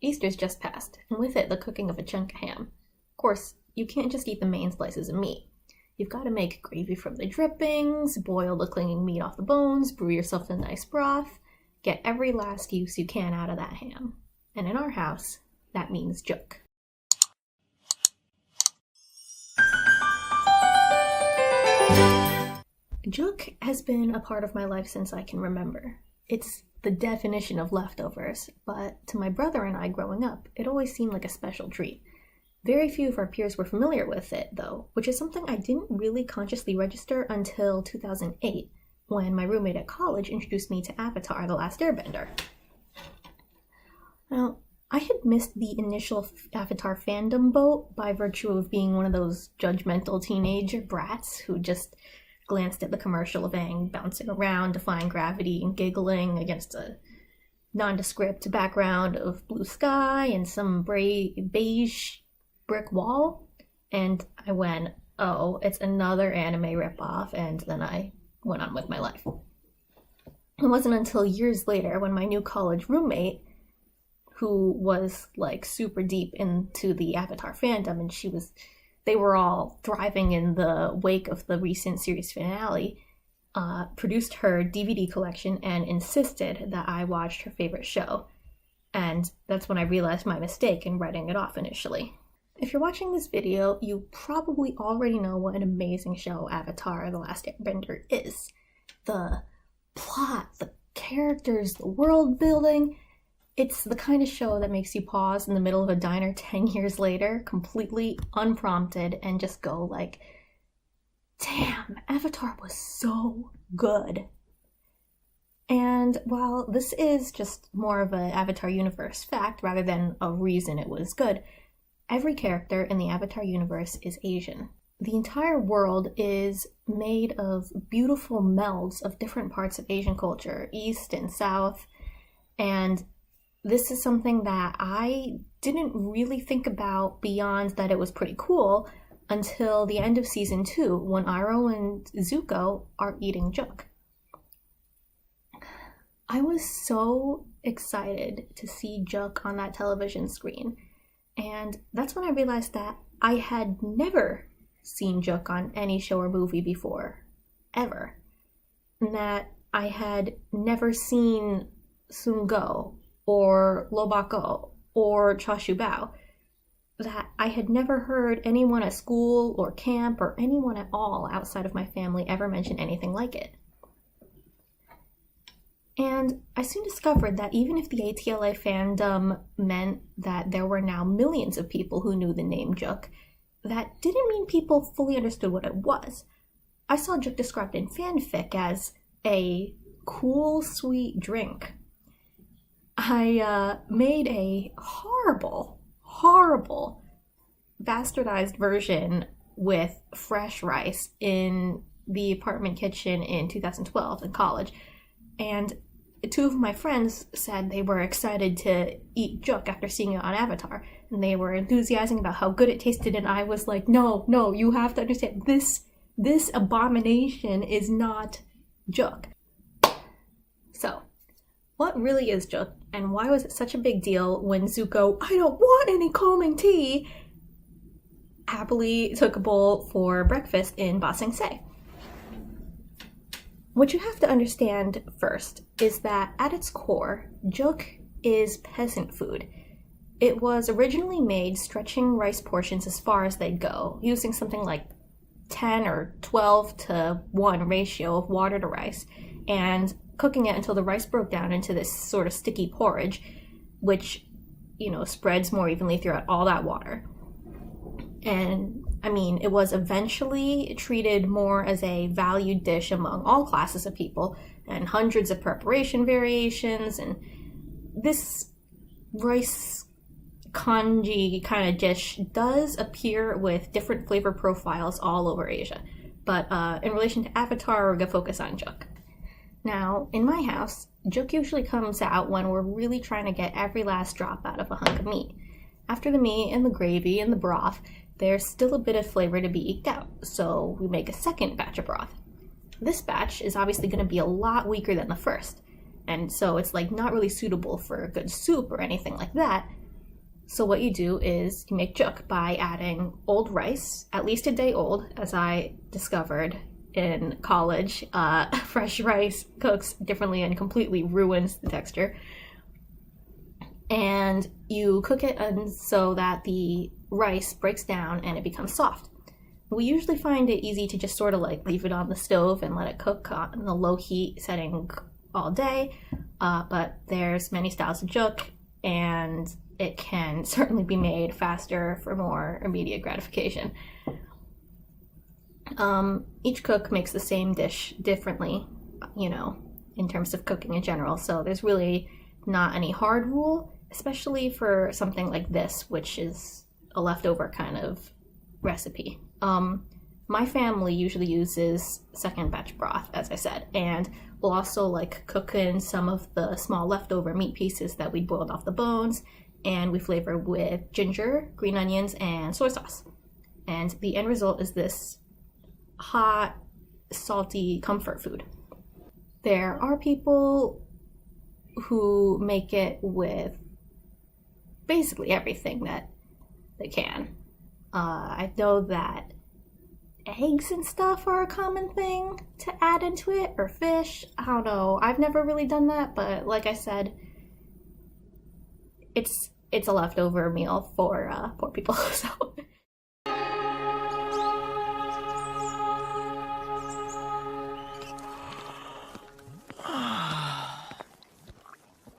Easter's just passed, and with it the cooking of a chunk of ham. Of course, you can't just eat the main slices of meat. You've got to make gravy from the drippings, boil the clinging meat off the bones, brew yourself a nice broth, get every last use you can out of that ham. And in our house, that means Jook. Jook has been a part of my life since I can remember. It's the definition of leftovers, but to my brother and I growing up, it always seemed like a special treat. Very few of our peers were familiar with it, though, which is something I didn't really consciously register until 2008, when my roommate at college introduced me to Avatar: The Last Airbender. Now, I had missed the initial Avatar fandom boat by virtue of being one of those judgmental teenage brats who just glanced at the commercial of Aang bouncing around, defying gravity, and giggling against a nondescript background of blue sky and some beige brick wall. And I went, oh, it's another anime ripoff, and then I went on with my life. It wasn't until years later when my new college roommate, who was like super deep into the Avatar fandom, and they were all thriving in the wake of the recent series finale, produced her DVD collection and insisted that I watched her favorite show. And that's when I realized my mistake in writing it off initially. If you're watching this video, you probably already know what an amazing show Avatar: The Last Airbender is. The plot, the characters, the world building. It's the kind of show that makes you pause in the middle of a diner 10 years later, completely unprompted, and just go like, damn, Avatar was so good. And while this is just more of an Avatar universe fact rather than a reason it was good, every character in the Avatar universe is Asian. The entire world is made of beautiful melds of different parts of Asian culture, East and South, and this is something that I didn't really think about beyond that it was pretty cool until the end of season 2 when Iroh and Zuko are eating Jook. I was so excited to see Jook on that television screen, and that's when I realized that I had never seen Jook on any show or movie before, ever. And that I had never seen Sungo or Lobako or Chashu Bao, that I had never heard anyone at school or camp or anyone at all outside of my family ever mention anything like it. And I soon discovered that even if the ATLA fandom meant that there were now millions of people who knew the name Jook, that didn't mean people fully understood what it was. I saw Jook described in fanfic as a cool, sweet drink. I made a horrible bastardized version with fresh rice in the apartment kitchen in 2012 in college. And 2 of my friends said they were excited to eat Jook after seeing it on Avatar. And they were enthusiasing about how good it tasted. And I was like, no, you have to understand, this abomination is not Jook. So, what really is Jook, and why was it such a big deal when Zuko, I don't want any calming tea, happily took a bowl for breakfast in Ba Sing Se? What you have to understand first is that at its core, Jook is peasant food. It was originally made stretching rice portions as far as they'd go, using something like 10 or 12 to 1 ratio of water to rice, and cooking it until the rice broke down into this sort of sticky porridge, which, spreads more evenly throughout all that water. And, it was eventually treated more as a valued dish among all classes of people, and hundreds of preparation variations, and this rice congee kind of dish does appear with different flavor profiles all over Asia. But in relation to Avatar, we're going to focus on Jook. Now, in my house, Jook usually comes out when we're really trying to get every last drop out of a hunk of meat. After the meat and the gravy and the broth, there's still a bit of flavor to be eked out, so we make a second batch of broth. This batch is obviously going to be a lot weaker than the first, and so it's not really suitable for a good soup or anything like that, So what you do is you make Jook by adding old rice, at least a day old, as I discovered in college. Fresh rice cooks differently and completely ruins the texture. And you cook it so that the rice breaks down and it becomes soft. We usually find it easy to just sort of like leave it on the stove and let it cook on the low heat setting all day, but there's many styles of Jook, and it can certainly be made faster for more immediate gratification. Each cook makes the same dish differently, in terms of cooking in general, so there's really not any hard rule, especially for something like this, which is a leftover kind of recipe. My family usually uses second batch broth, as I said, and we'll also like cook in some of the small leftover meat pieces that we boiled off the bones, and we flavor with ginger, green onions, and soy sauce. And the end result is this hot, salty comfort food. There are people who make it with basically everything that they can. I know that eggs and stuff are a common thing to add into it, or fish. I don't know. I've never really done that, but like I said, it's a leftover meal for poor people. So.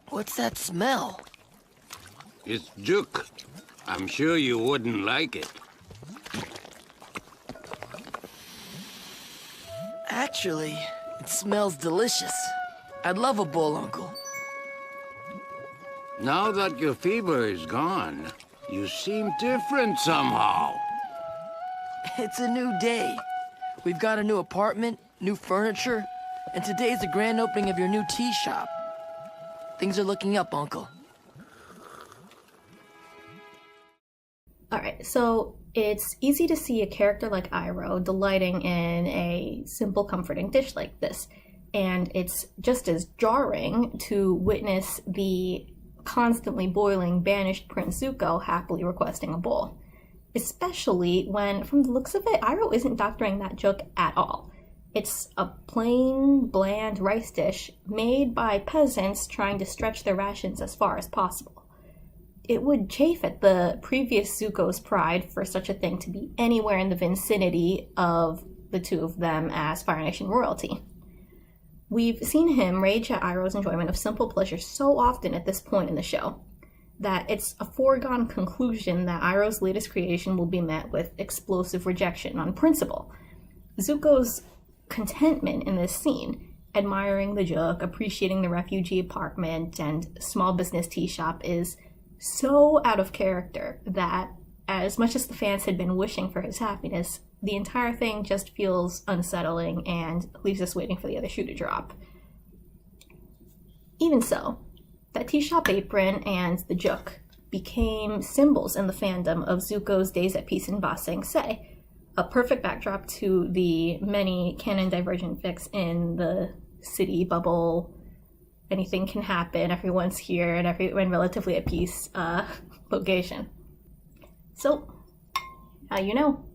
What's that smell? It's Jook. I'm sure you wouldn't like it. Actually, it smells delicious. I'd love a bowl, Uncle. Now that your fever is gone, you seem different somehow. It's a new day. We've got a new apartment, new furniture, and today's the grand opening of your new tea shop. Things are looking up, Uncle. Alright, so it's easy to see a character like Iroh delighting in a simple, comforting dish like this. And it's just as jarring to witness the constantly boiling, banished Prince Zuko happily requesting a bowl. Especially when, from the looks of it, Iroh isn't doctoring that Jook at all. It's a plain, bland rice dish made by peasants trying to stretch their rations as far as possible. It would chafe at the previous Zuko's pride for such a thing to be anywhere in the vicinity of the two of them as Fire Nation royalty. We've seen him rage at Iroh's enjoyment of simple pleasure so often at this point in the show that it's a foregone conclusion that Iroh's latest creation will be met with explosive rejection on principle. Zuko's contentment in this scene, admiring the Jook, appreciating the refugee apartment and small business tea shop, is so out of character that, as much as the fans had been wishing for his happiness, the entire thing just feels unsettling and leaves us waiting for the other shoe to drop. Even so, that tea shop apron and the Jook became symbols in the fandom of Zuko's days at peace in Ba Sing Se, a perfect backdrop to the many canon divergent fics in the city bubble, anything can happen, everyone's here, and everyone relatively at peace location. So, now you know.